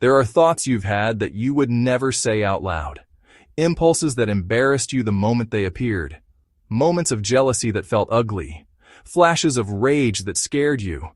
There are thoughts you've had that you would never say out loud. Impulses that embarrassed you the moment they appeared. Moments of jealousy that felt ugly. Flashes of rage that scared you.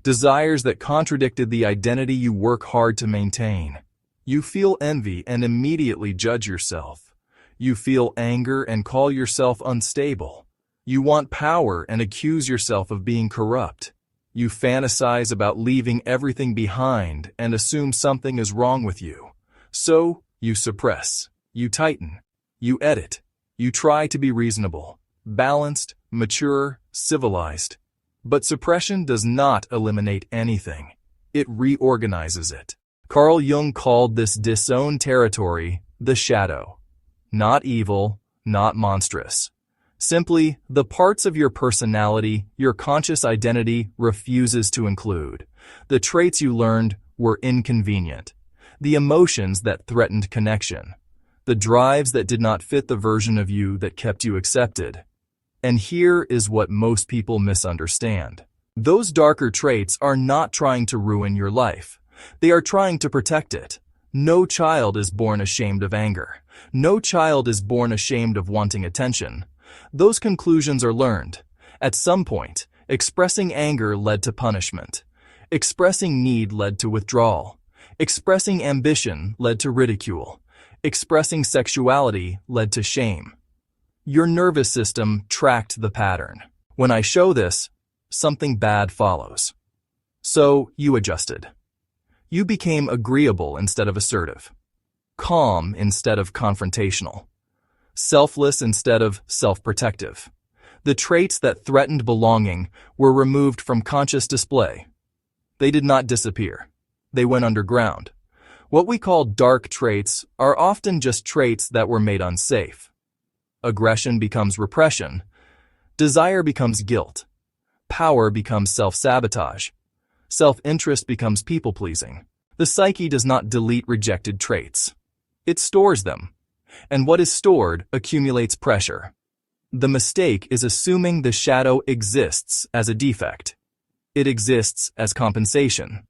Desires that contradicted the identity you work hard to maintain. You feel envy and immediately judge yourself. You feel anger and call yourself unstable. You want power and accuse yourself of being corrupt. You fantasize about leaving everything behind and assume something is wrong with you. So, you suppress. You tighten. You edit. You try to be reasonable, balanced, mature, civilized. But suppression does not eliminate anything. It reorganizes it. Carl Jung called this disowned territory the shadow. Not evil, not monstrous. Simply, the parts of your personality your conscious identity refuses to include. The traits you learned were inconvenient. The emotions that threatened connection. The drives that did not fit the version of you that kept you accepted. And here is what most people misunderstand. Those darker traits are not trying to ruin your life. They are trying to protect it. No child is born ashamed of anger. No child is born ashamed of wanting attention. Those conclusions are learned. At some point, expressing anger led to punishment. Expressing need led to withdrawal. Expressing ambition led to ridicule. Expressing sexuality led to shame. Your nervous system tracked the pattern. When I show this, something bad follows. So you adjusted. You became agreeable instead of assertive, calm instead of confrontational, selfless instead of self-protective. The traits that threatened belonging were removed from conscious display. They did not disappear. They went underground. What we call dark traits are often just traits that were made unsafe. Aggression becomes repression. Desire becomes guilt. Power becomes self-sabotage. Self-interest becomes people-pleasing. The psyche does not delete rejected traits. It stores them. And what is stored accumulates pressure. The mistake is assuming the shadow exists as a defect. It exists as compensation.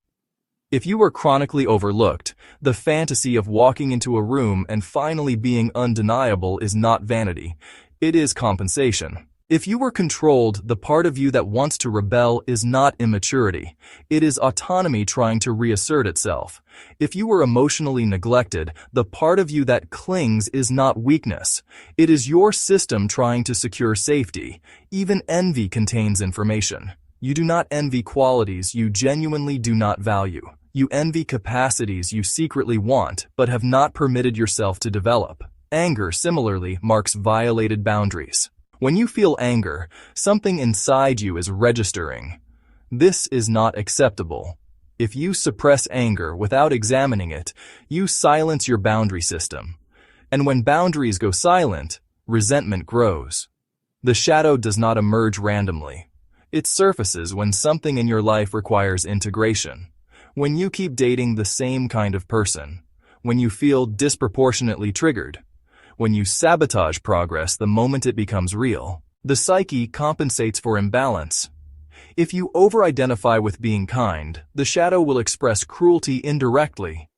If you were chronically overlooked, the fantasy of walking into a room and finally being undeniable is not vanity. It is compensation. If you were controlled, the part of you that wants to rebel is not immaturity. It is autonomy trying to reassert itself. If you were emotionally neglected, the part of you that clings is not weakness. It is your system trying to secure safety. Even envy contains information. You do not envy qualities you genuinely do not value. You envy capacities you secretly want but have not permitted yourself to develop. Anger, similarly, marks violated boundaries. When you feel anger, something inside you is registering. This is not acceptable. If you suppress anger without examining it, you silence your boundary system. And when boundaries go silent, resentment grows. The shadow does not emerge randomly. It surfaces when something in your life requires integration. When you keep dating the same kind of person. When you feel disproportionately triggered. When you sabotage progress the moment it becomes real. The psyche compensates for imbalance. If you over-identify with being kind, the shadow will express cruelty indirectly.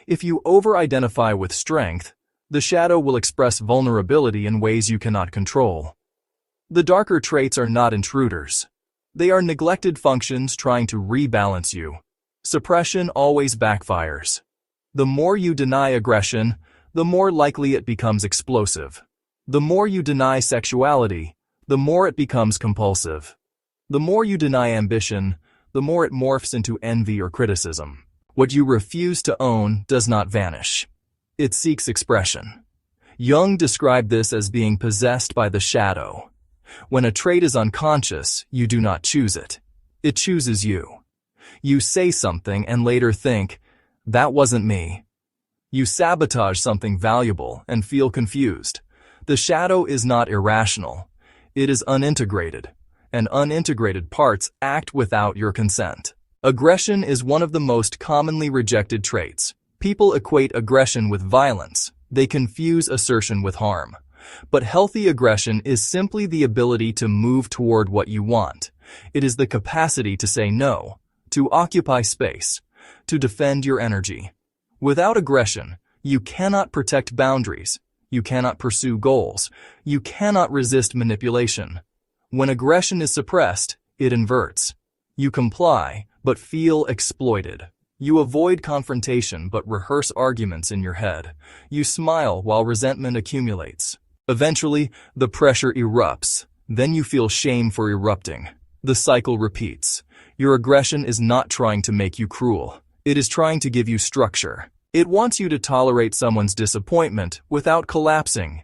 If you over-identify with strength, the shadow will express vulnerability in ways you cannot control. The darker traits are not intruders. They are neglected functions trying to rebalance you. Suppression always backfires. The more you deny aggression, the more likely it becomes explosive. The more you deny sexuality, the more it becomes compulsive. The more you deny ambition, the more it morphs into envy or criticism. What you refuse to own does not vanish. It seeks expression. Jung described this as being possessed by the shadow. When a trait is unconscious, you do not choose it. It chooses you. You say something and later think, that wasn't me. You sabotage something valuable and feel confused. The shadow is not irrational. It is unintegrated, and unintegrated parts act without your consent. Aggression is one of the most commonly rejected traits. People equate aggression with violence. They confuse assertion with harm. But healthy aggression is simply the ability to move toward what you want. It is the capacity to say no, to occupy space, to defend your energy. Without aggression, you cannot protect boundaries, you cannot pursue goals, you cannot resist manipulation. When aggression is suppressed, it inverts. You comply, but feel exploited. You avoid confrontation but rehearse arguments in your head. You smile while resentment accumulates. Eventually, the pressure erupts. Then you feel shame for erupting. The cycle repeats. Your aggression is not trying to make you cruel. It is trying to give you structure. It wants you to tolerate someone's disappointment without collapsing.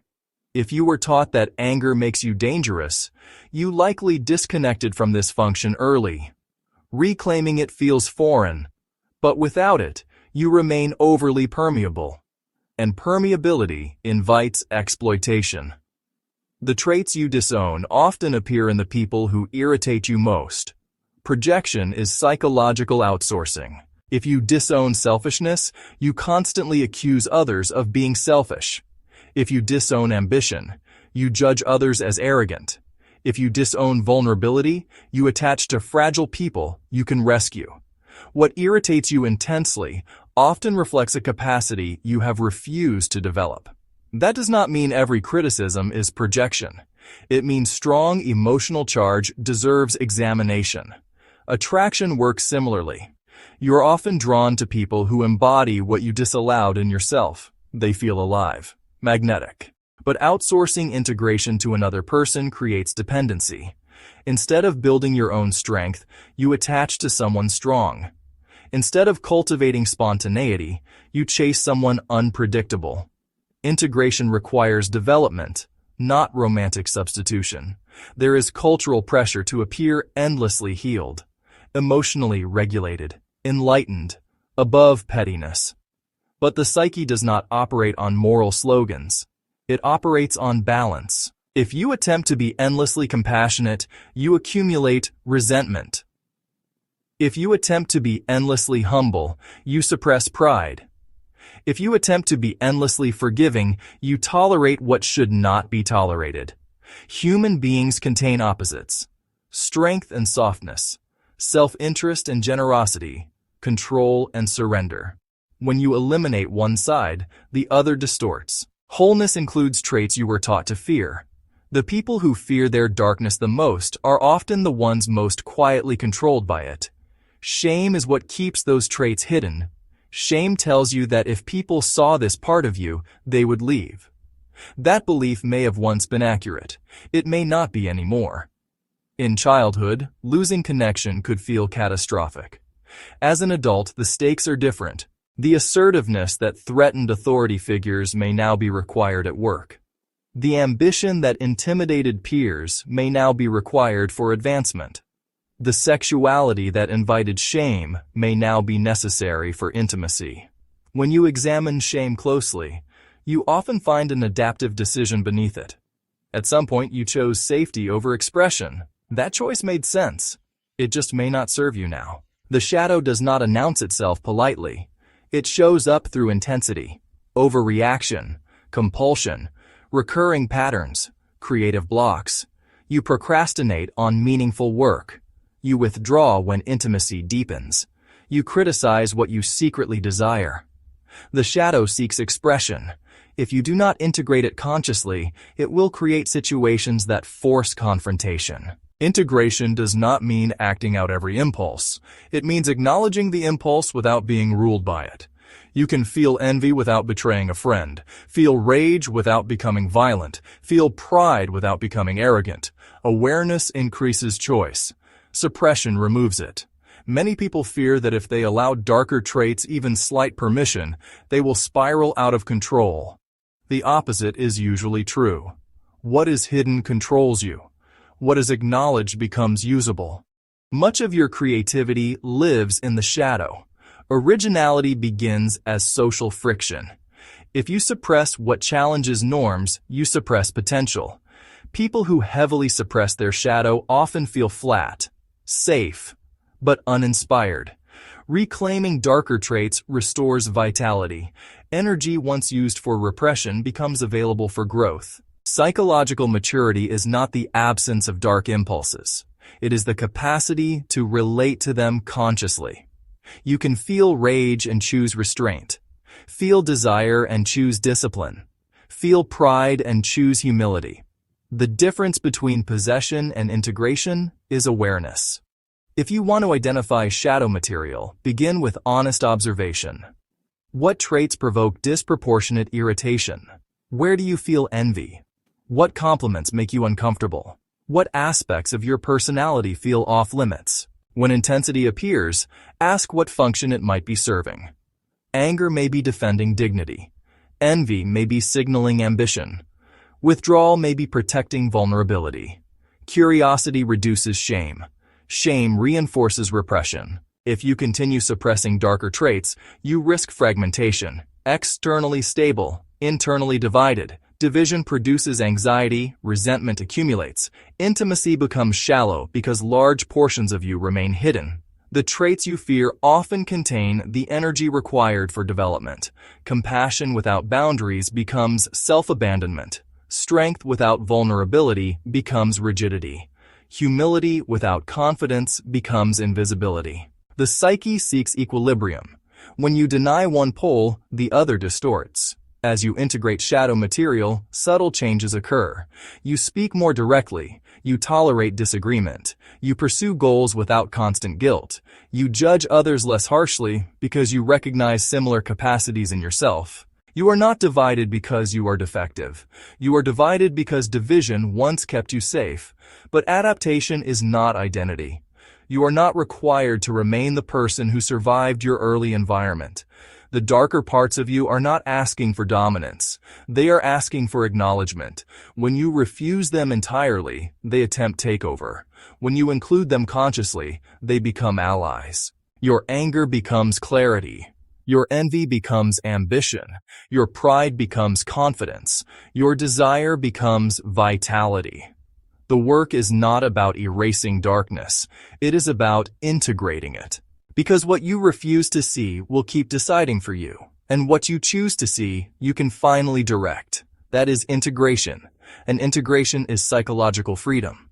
If you were taught that anger makes you dangerous, you likely disconnected from this function early. Reclaiming it feels foreign, but without it, you remain overly permeable. And permeability invites exploitation. The traits you disown often appear in the people who irritate you most. Projection is psychological outsourcing. If you disown selfishness, you constantly accuse others of being selfish. If you disown ambition, you judge others as arrogant. If you disown vulnerability, you attach to fragile people you can rescue. What irritates you intensely often reflects a capacity you have refused to develop. That does not mean every criticism is projection. It means strong emotional charge deserves examination. Attraction works similarly. You are often drawn to people who embody what you disallowed in yourself. They feel alive, magnetic. But outsourcing integration to another person creates dependency. Instead of building your own strength, you attach to someone strong. Instead of cultivating spontaneity, you chase someone unpredictable. Integration requires development, not romantic substitution. There is cultural pressure to appear endlessly healed, emotionally regulated, enlightened, above pettiness. But the psyche does not operate on moral slogans. It operates on balance. If you attempt to be endlessly compassionate, you accumulate resentment. If you attempt to be endlessly humble, you suppress pride. If you attempt to be endlessly forgiving, you tolerate what should not be tolerated. Human beings contain opposites: strength and softness, self-interest and generosity, control and surrender. When you eliminate one side, the other distorts. Wholeness includes traits you were taught to fear. The people who fear their darkness the most are often the ones most quietly controlled by it. Shame is what keeps those traits hidden. Shame tells you that if people saw this part of you, they would leave. That belief may have once been accurate. It may not be anymore. In childhood, losing connection could feel catastrophic. As an adult, the stakes are different. The assertiveness that threatened authority figures may now be required at work. The ambition that intimidated peers may now be required for advancement. The sexuality that invited shame may now be necessary for intimacy. When you examine shame closely, you often find an adaptive decision beneath it. At some point, you chose safety over expression. That choice made sense. It just may not serve you now. The shadow does not announce itself politely. It shows up through intensity, overreaction, compulsion, recurring patterns, creative blocks. You procrastinate on meaningful work. You withdraw when intimacy deepens. You criticize what you secretly desire. The shadow seeks expression. If you do not integrate it consciously, it will create situations that force confrontation. Integration does not mean acting out every impulse. It means acknowledging the impulse without being ruled by it. You can feel envy without betraying a friend, feel rage without becoming violent, feel pride without becoming arrogant. Awareness increases choice. Suppression removes it. Many people fear that if they allow darker traits even slight permission, they will spiral out of control. The opposite is usually true. What is hidden controls you. What is acknowledged becomes usable. Much of your creativity lives in the shadow. Originality begins as social friction. If you suppress what challenges norms, you suppress potential. People who heavily suppress their shadow often feel flat, safe, but uninspired. Reclaiming darker traits restores vitality. Energy once used for repression becomes available for growth. Psychological maturity is not the absence of dark impulses. It is the capacity to relate to them consciously. You can feel rage and choose restraint. Feel desire and choose discipline. Feel pride and choose humility. The difference between possession and integration is awareness. If you want to identify shadow material, begin with honest observation. What traits provoke disproportionate irritation? Where do you feel envy? What compliments make you uncomfortable? What aspects of your personality feel off-limits? When intensity appears, ask what function it might be serving. Anger may be defending dignity. Envy may be signaling ambition. Withdrawal may be protecting vulnerability. Curiosity reduces shame. Shame reinforces repression. If you continue suppressing darker traits, you risk fragmentation. Externally stable, internally divided. Division produces anxiety, resentment accumulates. Intimacy becomes shallow because large portions of you remain hidden. The traits you fear often contain the energy required for development. Compassion without boundaries becomes self-abandonment. Strength without vulnerability becomes rigidity. Humility without confidence becomes invisibility. The psyche seeks equilibrium. When you deny one pole, the other distorts. As you integrate shadow material, subtle changes occur. You speak more directly. You tolerate disagreement. You pursue goals without constant guilt. You judge others less harshly because you recognize similar capacities in yourself. You are not divided because you are defective. You are divided because division once kept you safe. But adaptation is not identity. You are not required to remain the person who survived your early environment. The darker parts of you are not asking for dominance. They are asking for acknowledgement. When you refuse them entirely, they attempt takeover. When you include them consciously, they become allies. Your anger becomes clarity. Your envy becomes ambition. Your pride becomes confidence. Your desire becomes vitality. The work is not about erasing darkness. It is about integrating it. Because what you refuse to see will keep deciding for you. And what you choose to see, you can finally direct. That is integration. And integration is psychological freedom.